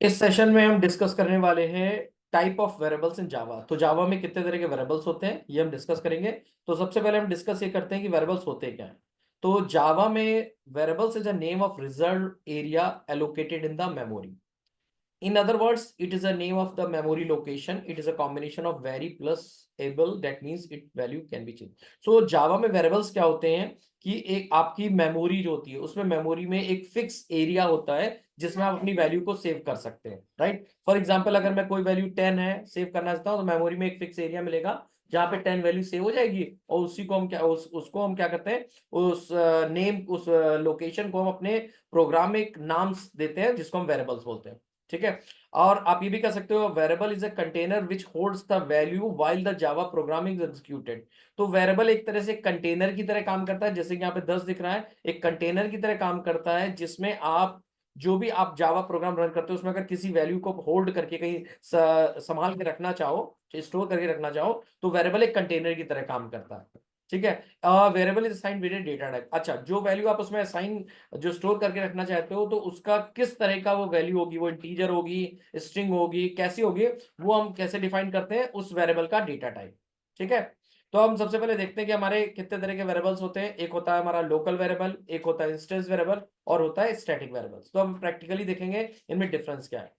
इस सेशन में हम डिस्कस करने वाले हैं टाइप ऑफ वेरिएबल्स इन जावा। तो जावा में कितने तरह के वेरिएबल्स होते हैं ये हम डिस्कस करेंगे। तो सबसे पहले हम डिस्कस ये करते हैं कि वेरिएबल्स होते क्या हैं। तो जावा में variables is a name of reserve area allocated in the memory. In other words, it is a name of the memory location. It is a combination of vary plus able. That means it value can be changed. So Java में variables क्या होते हैं कि एक आपकी memory जो होती है उसमें मेमोरी में एक फिक्स एरिया होता है जिसमें आप अपनी वैल्यू को सेव कर सकते हैं। राइट, फॉर एग्जांपल अगर मैं कोई वैल्यू 10 है सेव करना चाहता हूँ तो मेमोरी में एक फिक्स एरिया मिलेगा जहां पे 10 वैल्यू सेव हो जाएगी और उसी को हम क्या उसको हम क्या करते हैं, उस नेम उस लोकेशन को हम अपने प्रोग्राम में एक नाम देते हैं जिसको हम वेरिएबल्स बोलते हैं। ठीक है। और आप ये भी कह सकते हो variable is a container which holds the value while the Java programming is executed. तो वेरिएबल एक तरह से कंटेनर की तरह काम करता है, जैसे कि यहाँ पे 10 दिख रहा है, एक कंटेनर की तरह काम करता है जिसमें आप जो भी आप जावा प्रोग्राम रन करते हो उसमें अगर किसी वैल्यू को होल्ड करके कहीं संभाल के रखना चाहो, स्टोर करके रखना चाहो, तो वेरिएबल एक कंटेनर की तरह काम करता है। ठीक है। Variable is assigned with data type. अच्छा, जो वैल्यू आप उसमें असाइन जो स्टोर करके रखना चाहते हो तो उसका किस तरह का वो वैल्यू होगी, वो इंटीजर होगी, स्ट्रिंग होगी, कैसी होगी, वो हम कैसे डिफाइन करते हैं, उस वेरिएबल का डेटा टाइप। ठीक है। तो हम सबसे पहले देखते हैं कि हमारे कितने तरह के वेरिएबल्स होते हैं। एक होता है हमारा लोकल वेरिएबल, एक होता है इंस्टेंस वेरिएबल और होता है स्टैटिक वेरिएबल्स। तो हम प्रैक्टिकली देखेंगे इनमें डिफरेंस क्या है।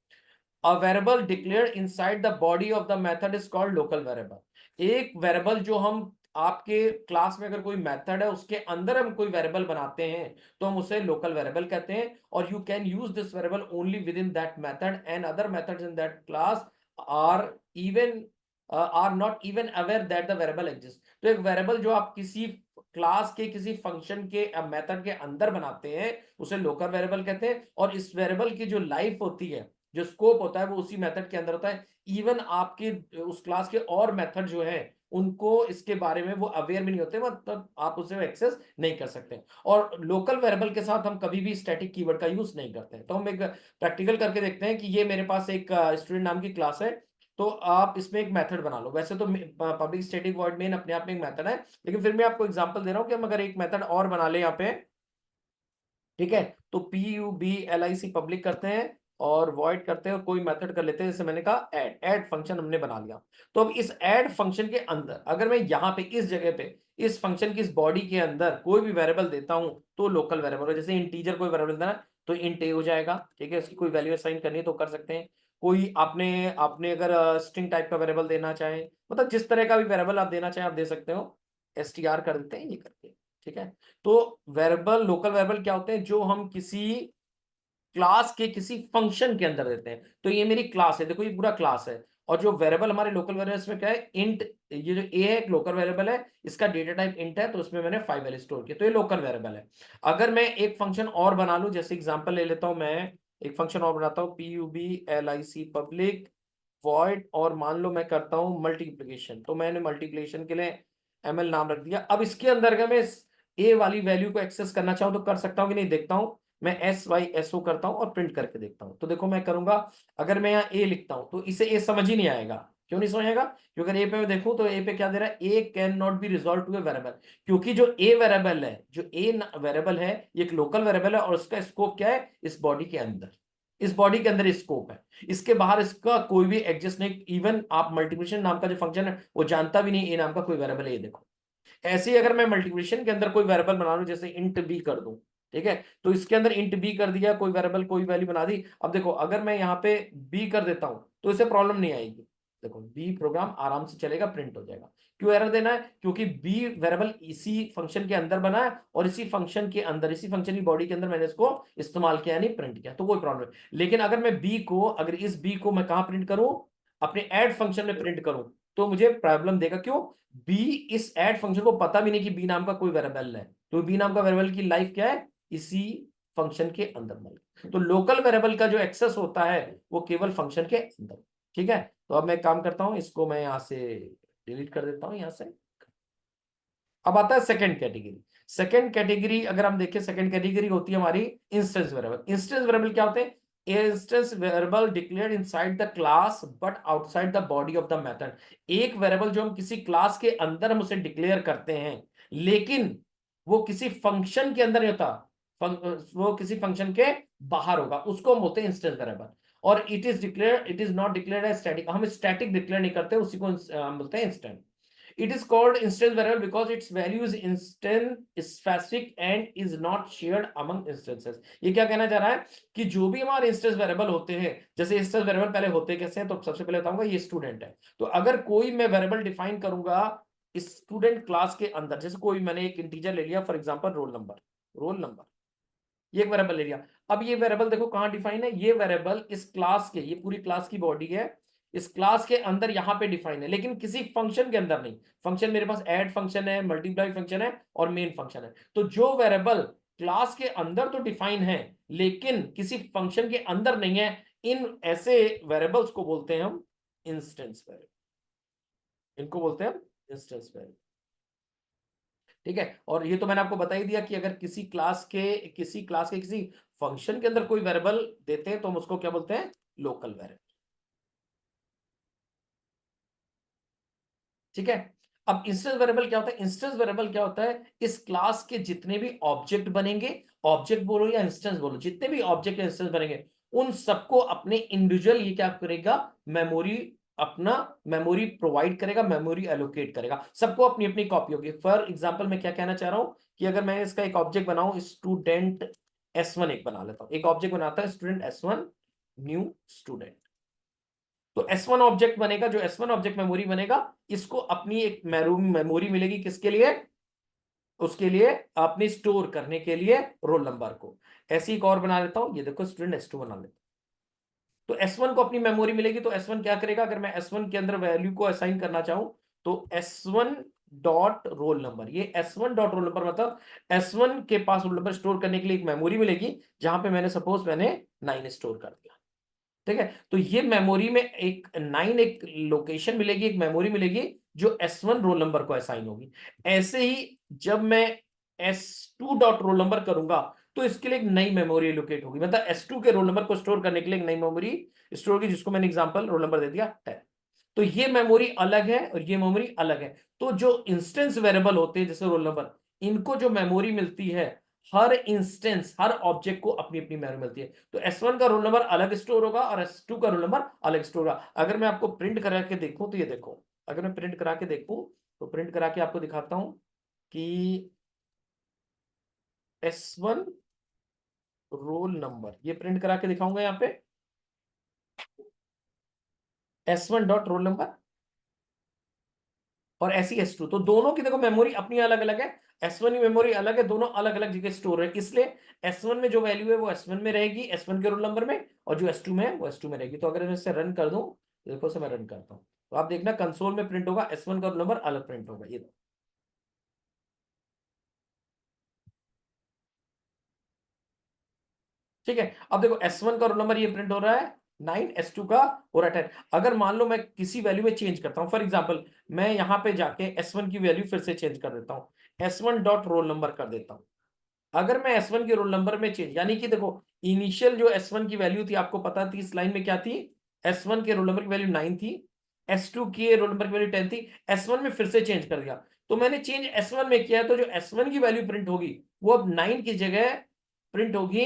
A variable declared inside the body of the method is called local variable। एक वेरिएबल जो हम आपके क्लास में अगर कोई मेथड है उसके अंदर हम कोई वेरिएबल बनाते हैं तो हम उसे लोकल वेरिएबल कहते हैं। और you can use this variable only within that method and other methods in that class are even are not even aware that the variable exist. तो एक वेरिएबल जो आप किसी क्लास के किसी फंक्शन के मेथड के अंदर बनाते हैं उसे लोकल वेरिएबल कहते हैं। और इस वेरिएबल की जो लाइफ होती है, जो स्कोप होता है, वो उसी मेथड के अंदर होता है। इवन आपके उस क्लास के और मेथड जो है उनको इसके बारे में वो अवेयर भी नहीं होते, मतलब आप उसे एक्सेस नहीं कर सकते। और लोकल वेरिएबल के साथ हम कभी भी स्टैटिक कीवर्ड का यूज नहीं करते हैं। तो हम एक प्रैक्टिकल करके देखते हैं कि ये मेरे पास एक स्टूडेंट नाम की क्लास है। तो आप इसमें एक मेथड बना लो। वैसे तो पब्लिक स्टैटिक वॉइड मेन अपने आप में एक मेथड है, लेकिन फिर मैं आपको एग्जांपल दे रहा हूं कि हम अगर एक मेथड और बना ले यहाँ पे। ठीक है। तो PUBLIC पब्लिक करते हैं और वॉइड करते हैं और कोई मेथड कर लेते हैं, जैसे मैंने कहा ऐड फंक्शन हमने बना लिया। तो अब इस ऐड फंक्शन के अंदर अगर मैं यहाँ पे इस जगह पे इस फंक्शन की इस बॉडी के अंदर कोई भी वेरिएबल देता हूं तो लोकल वेरिएबल हो। जैसे इंटीजर कोई वेरिएबल देना तो इंट ए हो जाएगा। ठीक है, इसकी कोई वैल्यू असाइन करनी है तो कर सकते हैं। कोई आपने आपने अगर स्ट्रिंग टाइप का वेरिएबल देना चाहे, मतलब जिस तरह का भी वेरिएबल आप देना चाहे आप दे सकते हो। str कर देते हैं ये करके। ठीक है। तो वेरिएबल लोकल वेरिएबल क्या होते हैं, जो हम किसी क्लास के किसी फंक्शन के अंदर देते हैं। तो ये मेरी क्लास है, देखो ये पूरा क्लास है। और जो वेरिएबल हमारे लोकल वेरिएबल्स में क्या है, इंट। ये जो ए है एक लोकल वेरिएबल है, इसका डेटा टाइप इंट है, तो उसमें मैंने 5 वैल्यू स्टोर किया, तो ये लोकल वेरिएबल है। अगर मैं एक फंक्शन और बना लूं, जैसे एग्जांपल ले लेता हूं, मैं एक फंक्शन और बनाता हूं PUBLIC पब्लिक वॉइड, और मान लो मैं करता हूं मल्टीप्लिकेशन। तो मैंने मल्टीप्लिकेशन के लिए ML नाम रख दिया। अब इसके अंदर अगर मैं ए वाली वैल्यू को एक्सेस करना चाहूं तो कर सकता हूं कि नहीं, देखता हूं। मैं SYSO करता हूं और प्रिंट करके देखता हूं। तो देखो मैं करूंगा, अगर मैं यहाँ ए लिखता हूं तो इसे ए समझ ही नहीं आएगा। क्यों नहीं समझेगा? क्योंकि अगर ए पे मैं देखूं तो ए पे क्या दे रहा है, a can not be resolve to a variable. क्योंकि जो ए वेरिएबल है, जो ए वेरिएबल है, ये एक लोकल वेरिएबल है और उसका स्कोप क्या है, इस बॉडी के अंदर। इस बॉडी के अंदर स्कोप है, इसके बाहर इसका कोई भी एग्जिस्ट नहीं। इवन आप मल्टीप्लिकेशन नाम का जो फंक्शन है वो जानता भी नहीं ए नाम का कोई वेरिएबल है, ये देखो। ऐसे ही अगर मैं मल्टीप्लिकेशन के अंदर कोई वेरिएबल बना लूं, जैसे इंट बी कर दूं। ठीक है, तो इसके अंदर इंट बी कर दिया, कोई वेरिएबल कोई वैल्यू बना दी। अब देखो अगर मैं यहाँ पे बी कर देता हूं तो इसे प्रॉब्लम नहीं आएगी। देखो बी प्रोग्राम आराम से चलेगा, प्रिंट हो जाएगा। क्यों एरर देना है? क्योंकि बी वेरिएबल इसी फंक्शन के अंदर बना है और इसी फंक्शन के अंदर, इसी फंक्शन की बॉडी के अंदर मैंने इसको इस्तेमाल किया, नहीं प्रिंट किया, तो कोई प्रॉब्लम नहीं। लेकिन अगर मैं बी को, अगर इस बी को मैं कहां प्रिंट करूं, अपने ऐड फंक्शन में प्रिंट करूं, तो मुझे प्रॉब्लम देगा। क्यों? बी, इस ऐड फंक्शन को पता भी नहीं कि बी नाम का कोई वेरिएबल है। तो बी नाम का वेरिएबल की लाइफ क्या है, इसी फंक्शन के अंदर मौजूद। तो लोकल वेरिएबल का जो एक्सेस होता है वो केवल फंक्शन के अंदर। ठीक है। तो अब मैं एक काम करता हूं, इसको मैं यहां से डिलीट कर देता हूं यहां से। अब आता है सेकंड कैटेगरी। सेकंड कैटेगरी अगर हम देखें, सेकंड कैटेगरी होती है हमारी इंस्टेंस वेरिएबल। इंस्टेंस वेरिएबल क्या होते हैं? Instance variable declared inside the class but outside the body of the method. एक वेरिएबल जो हम किसी क्लास के अंदर हम उसे डिक्लेयर करते हैं, लेकिन वो किसी फंक्शन के अंदर नहीं होता, वो किसी फंक्शन के बाहर होगा, उसको हम बोलते हैं इंस्टेंस वेरिएबल। और it is not declared as static. हम स्टैटिक डिक्लेयर नहीं करते, उसी को हम बोलते हैं instant. It is called instance variable because its value is instant, specific and is not shared among instances। ये क्या कहना चाह रहा है कि जो भी हमारे इंस्टेंस वेरिएबल होते हैं, जैसे इंस्टेंस वेरिएबल पहले होते कैसे हैं, तो सबसे पहले बताऊंगा ये स्टूडेंट है। तो अगर कोई मैं वेरिएबल डिफाइन करूंगा स्टूडेंट क्लास के अंदर, जैसे कोई मैंने एक इंटीजर ले लिया फॉर एग्जांपल रोल नंबर, ये एक वेरिएबल ले लिया। अब ये वेरिएबल देखो कहां डिफाइन है, ये वेरिएबल इस क्लास के, ये पूरी क्लास की बॉडी है, इस क्लास के अंदर यहां पे डिफाइन है, लेकिन किसी फंक्शन के अंदर नहीं। फंक्शन मेरे पास ऐड फंक्शन है, मल्टीप्लाई फंक्शन है और मेन फंक्शन है। तो जो वेरिएबल क्लास के अंदर तो डिफाइन है लेकिन किसी फंक्शन के अंदर नहीं है, इन ऐसे वेरिएबल्स को बोलते हैं हम इंस्टेंस वेरिएबल। इनको बोलते हैं हम इंस्टेंस वेरिएबल। ठीक है, और ये तो मैंने आपको बता ही दिया कि अगर किसी किसी फंक्शन के अंदर कोई वेरिएबल देते हैं तो हम उसको क्या बोलते हैं, लोकल वेरिएबल। ठीक है, अब इंस्टेंस वेरिएबल क्या होता है, इंस्टेंस वेरिएबल क्या होता है, इस क्लास के जितने भी ऑब्जेक्ट बनेंगे, ऑब्जेक्ट बोलो या इंस्टेंस बोलो, जितने भी ऑब्जेक्ट या इंस्टेंस बनेंगे उन सबको अपने इंडिविजुअल ये क्या करेगा, मेमोरी, अपना मेमोरी प्रोवाइड करेगा, मेमोरी एलोकेट करेगा, सबको अपनी अपनी कॉपी होगी। फॉर एग्जांपल मैं क्या कहना चाह रहा हूं कि अगर मैं इसका एक ऑब्जेक्ट बनाऊं, स्टूडेंट S1 एक बना लेता हूं, एक ऑब्जेक्ट बनाता है स्टूडेंट S1 न्यू स्टूडेंट। तो S1 ऑब्जेक्ट बनेगा, जो S1 ऑब्जेक्ट मेमोरी बनेगा, इसको अपनी एक मेमोरी मिलेगी, किसके लिए, उसके लिए अपनी स्टोर करने के लिए रोल नंबर को। ऐसी एक और बना लेता हूं, ये देखो स्टूडेंट S2 बना लेता हूं। तो S1 को अपनी मेमोरी मिलेगी, तो S1 क्या करेगा, अगर मैं S1 के अंदर वैल्यू को असाइन करना चाहूं तो S1 डॉट रोल नंबर, ये S1 डॉट रोल नंबर मतलब S1 के पास रोल नंबर स्टोर करने के लिए एक मेमोरी मिलेगी, जहां पे मैंने सपोज मैंने 9 स्टोर कर दिया। ठीक है, तो ये मेमोरी में एक 9 एक लोकेशन मिलेगी, एक मेमोरी मिलेगी जो S1 रोल नंबर को असाइन होगी। ऐसे ही जब मैं S2 डॉट रोल नंबर करूंगा तो इसके लिए एक नई मेमोरी एलोकेट होगी, मतलब S2 के रोल नंबर को स्टोर करने के लिए एक नई मेमोरी स्टोर होगी, जिसको मैंने एग्जांपल रोल नंबर दे दिया 10। तो ये मेमोरी अलग है और ये मेमोरी अलग है। तो जो इंस्टेंस वेरिएबल होते हैं जैसे रोल नंबर, इनको जो मेमोरी मिलती है, हर इंस्टेंस हर ऑब्जेक्ट को अपनी अपनी मेमोरी मिलती है। तो S1 का रोल नंबर अलग स्टोर होगा और S2 का रोल नंबर अलग स्टोर होगा। अगर मैं आपको प्रिंट करा के देखूं तो ये देखो, अगर मैं प्रिंट करा के देखूं तो प्रिंट करा के आपको दिखाता हूं कि S1 रोल नंबर, ये प्रिंट करा के दिखाऊंगा यहाँ पे S1 डॉट रोल नंबर और ऐसी S2, तो दोनों की देखो मेमोरी अपनी अलग अलग है। S1 की मेमोरी अलग है, दोनों अलग अलग जगह स्टोर है, इसलिए S1 में जो वैल्यू है वो S1 में रहेगी, S1 के रोल नंबर में, और जो S2 में है वो S2 में रहेगी। तो अगर मैं इसे रन कर दूं, देखो से मैं रन करता हूं तो आप देखना कंसोल में प्रिंट होगा, S1 का रोल नंबर अलग प्रिंट होगा, ये ठीक है। अब देखो S1 का रोल नंबर ये प्रिंट हो रहा है 9, S2 का हो रहा है 10। अगर मान लो मैं किसी वैल्यू में चेंज करता हूं, फॉर एग्जांपल मैं यहां पे जाके S1 की वैल्यू फिर से चेंज कर देता हूं, S1 डॉट रोल नंबर कर देता हूं। अगर मैं S1 के रोल नंबर में चेंज, यानी कि देखो इनिशियल जो S1 की वैल्यू थी आपको पता थी इस लाइन में क्या थी, S1 के रोल नंबर की वैल्यू 9 थी, S2 की रोल नंबर की वैल्यू 10 थी, S1 में फिर से चेंज कर दिया। तो मैंने चेंज S1 में किया, तो जो S1 की वैल्यू प्रिंट होगी वो अब 9 की जगह प्रिंट होगी,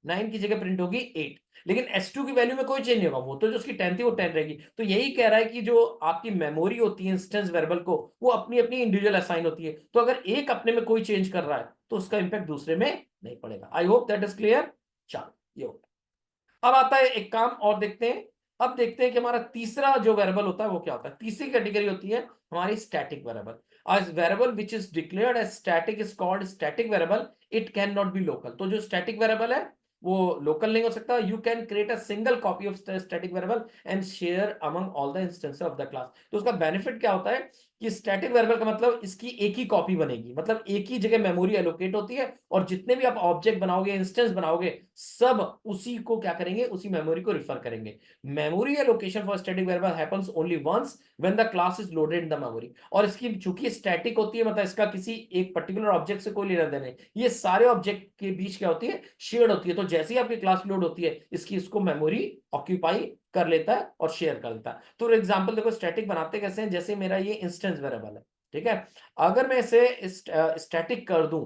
9 की जगह प्रिंट होगी 8। लेकिन S2 की वैल्यू में कोई चेंज नहीं होगा, वो तो जो उसकी 10 थी वो 10 रहेगी। तो यही कह रहा है कि जो आपकी मेमोरी होती है इंस्टेंस वेरिएबल को, वो अपनी अपनी इंडिविजुअल असाइन होती है। तो अगर एक अपने में कोई चेंज कर रहा है तो उसका इंपैक्ट दूसरे में नहीं पड़ेगा। I hope that is clear. चलो ये हो गया। अब आता है एक काम और देखते हैं। अब देखते हैं कि हमारा तीसरा जो वेरिएबल होता है वो क्या होता है। तीसरी कैटेगरी होती है हमारी static variable. as variable which is declared as static is called static variable, it cannot be local। तो जो स्टैटिक वेरिएबल है वो लोकल नहीं हो सकता। You can create a single copy of static variable and share among all the instances of the class. तो उसका benefit क्या होता है कि स्टैटिक वेरिएबल का मतलब इसकी एक ही कॉपी बनेगी, मतलब एक ही जगह मेमोरी एलोकेट होती है और जितने भी आप ऑब्जेक्ट बनाओगे, इंस्टेंस बनाओगे, सब उसी को क्या करेंगे, उसी मेमोरी को रिफर करेंगे। Memory allocation for static variable happens only once when the class is loaded in the memory. और इसकी चूंकि स्टैटिक होती है, मतलब इसका किसी एक पर्टिकुलर ऑब्जेक्ट से कोई लेना देना नहीं, ये सारे ऑब्जेक्ट के बीच क्या होती है, शेयर्ड होती है। तो जैसे ही आपकी क्लास लोड होती है इसकी इसको मेमोरी ऑक्यूपाई कर लेता है और शेयर कर लेता है। तो एग्जांपल देखो स्टैटिक बनाते कैसे हैं, जैसे मेरा ये इंस्टेंस वेरिएबल है, ठीक है। अगर मैं इसे स्टैटिक कर दूं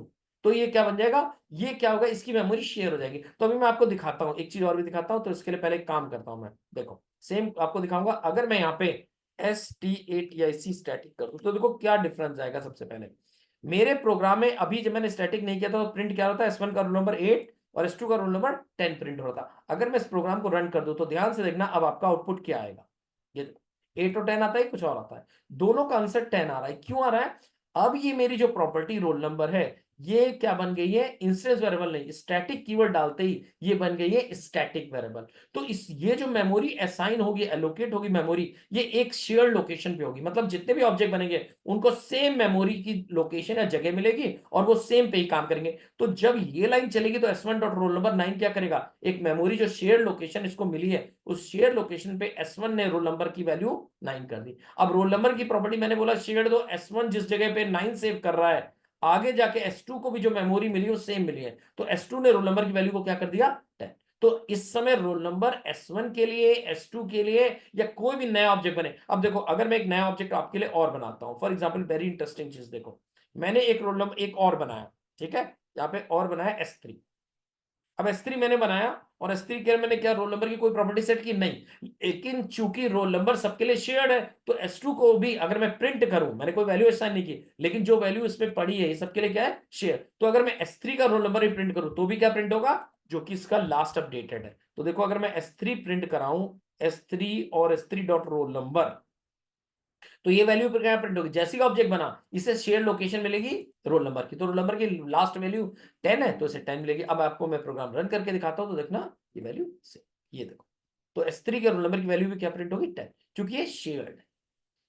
तो ये क्या बन जाएगा, ये क्या होगा, इसकी मेमोरी शेयर हो जाएगी। तो अभी मैं आपको दिखाता हूं, एक चीज और भी दिखाता हूं। तो इसके लिए पहले एक काम करता हूं मैं, देखो सेम आपको दिखाऊंगा। अगर मैं यहाँ पे STATIC स्टैटिक कर दूं तो देखो क्या डिफरेंस आएगा। सबसे पहले मेरे प्रोग्राम में अभी जब मैंने स्टैटिक नहीं किया था तो प्रिंट क्या होता है, S1 का रोल नंबर 8 और S2 का रोल नंबर 10 प्रिंट होता। अगर मैं इस प्रोग्राम को रन कर दूं तो ध्यान से देखना अब आपका आउटपुट क्या आएगा। ये देखो 8 और 10 आता है, कुछ और आता है, दोनों का आंसर 10 आ रहा है। क्यों आ रहा है, अब ये मेरी जो प्रॉपर्टी रोल नंबर है ये क्या बन गई है, इंस्टेंस वेरिएबल नहीं, स्टैटिक कीवर्ड डालते ही ये बन गई है स्टैटिक वेरिएबल। तो इस ये जो मेमोरी असाइन होगी, एलोकेट होगी मेमोरी, ये एक शेयर्ड लोकेशन पे होगी। मतलब जितने भी ऑब्जेक्ट बनेंगे उनको सेम मेमोरी की लोकेशन या जगह मिलेगी और वो सेम पे ही काम करेंगे। तो जब ये लाइन चलेगी तो S1 डॉट रोल नंबर 9 क्या करेगा, एक मेमोरी जो शेयर्ड लोकेशन इसको मिली है उस शेयर लोकेशन पे S1 ने रोल नंबर की वैल्यू 9 कर दी। अब रोल नंबर की प्रॉपर्टी मैंने बोला शेयर दो, S1 जिस जगह पे 9 सेव कर रहा है आगे जाके S2 को भी जो मेमोरी मिली है वो सेम मिली है, तो S2 ने रोल नंबर की वैल्यू को क्या कर दिया 10। तो इस समय रोल नंबर S1 के लिए, S2 के लिए या कोई भी नया ऑब्जेक्ट बने। अब देखो अगर मैं एक नया ऑब्जेक्ट आपके लिए और बनाता हूं, फॉर एग्जांपल वेरी इंटरेस्टिंग चीज देखो, मैंने एक रोल नंबर एक और बनाया, ठीक है, यहाँ पे और बनाया S3। अब S3 मैंने बनाया और S3 के मैंने क्या रोल नंबर की कोई प्रॉपर्टी सेट की नहीं, लेकिन चूंकि रोल नंबर सबके लिए शेयर्ड है तो S2 को भी अगर मैं प्रिंट करूं, मैंने कोई वैल्यू असाइन नहीं की लेकिन जो वैल्यू इसमें पड़ी है ये सबके लिए क्या है, शेयर। तो अगर मैं S3 का रोल नंबर ही प्रिंट करूं तो भी क्या प्रिंट होगा, जो कि इसका लास्ट अपडेटेड है। तो देखो अगर मैं S3 प्रिंट कराऊं, S3 और S3 डॉट रोल नंबर, तो ये वैल्यू पर क्या प्रिंट होगी, जैसी का ऑब्जेक्ट बना इसे शेयर लोकेशन मिलेगी रोल नंबर की, तो रोल नंबर की लास्ट वैल्यू 10 है तो इसे 10 मिलेगी। अब आपको मैं प्रोग्राम रन करके दिखाता हूं तो देखना ये वैल्यू से, ये देखो, तो S3 के रोल नंबर की वैल्यू भी क्या प्रिंट होगी 10, क्योंकि ये शेयर्ड है।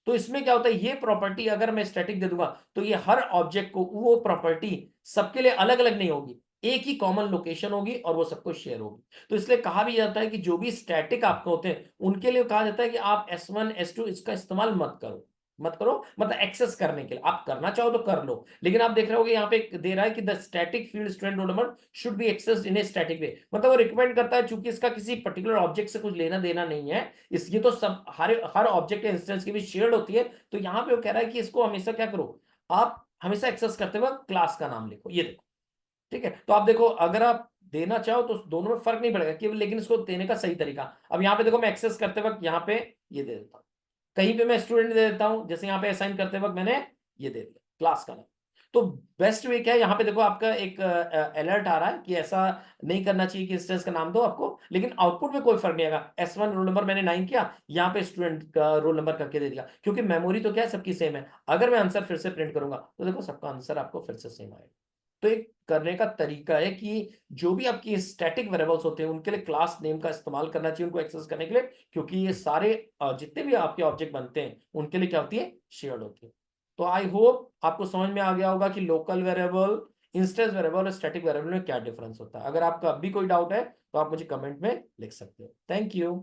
तो इसमें क्या होता है, ये प्रॉपर्टी अगर मैं स्टैटिक दे दूंगा तो ये हर ऑब्जेक्ट को वो प्रॉपर्टी सबके लिए अलग अलग नहीं होगी, एक ही कॉमन लोकेशन होगी और वो सबको शेयर होगी। तो इसलिए कहा भी जाता है कि जो भी स्टैटिक आपको होते हैं उनके लिए कहा जाता है कि आप S1 S2 इसका इस्तेमाल मत करो, मत करो, मतलब एक्सेस करने के लिए। आप करना चाहो तो कर लो, लेकिन आप देख रहे होगे यहाँ पे दे रहा है कि the static field student roll number should be accessed in a static way, मतलब वो रिकमेंड करता है चूंकि इसका किसी पर्टिकुलर ऑब्जेक्ट से कुछ लेना देना नहीं है, इस ये तो सब हर ऑब्जेक्ट इंस्टेंस की भी शेयर्ड होती है। तो यहाँ पे वो कह रहा है कि इसको हमेशा क्या करो, आप हमेशा एक्सेस करते वक्त क्लास का नाम लिखो, ये देखो, ठीक है। तो आप देखो अगर आप देना चाहो तो दोनों में फर्क नहीं पड़ेगा केवल, लेकिन इसको देने का सही तरीका। अब यहाँ पे देखो मैं एक्सेस करते वक्त यहाँ पे ये दे देता हूँ, कहीं पे मैं स्टूडेंट दे देता हूं, जैसे यहाँ पे असाइन करते वक्त मैंने ये दे दिया क्लास का नाम। तो बेस्ट वे क्या है, यहाँ पे देखो आपका एक अलर्ट आ रहा है कि ऐसा नहीं करना चाहिए कि इंस्टेंस का नाम दो आपको, लेकिन आउटपुट में कोई फर्क नहीं आएगा। S1 रोल नंबर मैंने 9 किया, यहाँ पे स्टूडेंट का रोल नंबर करके दे दिया, क्योंकि मेमोरी तो क्या है सबकी सेम है। अगर मैं आंसर फिर से प्रिंट करूंगा तो देखो सबका आंसर आपको फिर से सेम आएगा। तो एक करने का तरीका है कि जो भी आपकी स्टैटिक वेरिएबल्स होते हैं उनके लिए क्लास नेम का इस्तेमाल करना चाहिए उनको एक्सेस करने के लिए, क्योंकि ये सारे जितने भी आपके ऑब्जेक्ट बनते हैं उनके लिए क्या होती है, शेयर्ड होती है। तो आई होप आपको समझ में आ गया होगा कि लोकल वेरिएबल, इंस्टेंस वेरिएबल और स्टैटिक वेरिएबल में क्या डिफरेंस होता है। अगर आपका अब भी कोई डाउट है तो आप मुझे कमेंट में लिख सकते हो। Thank you.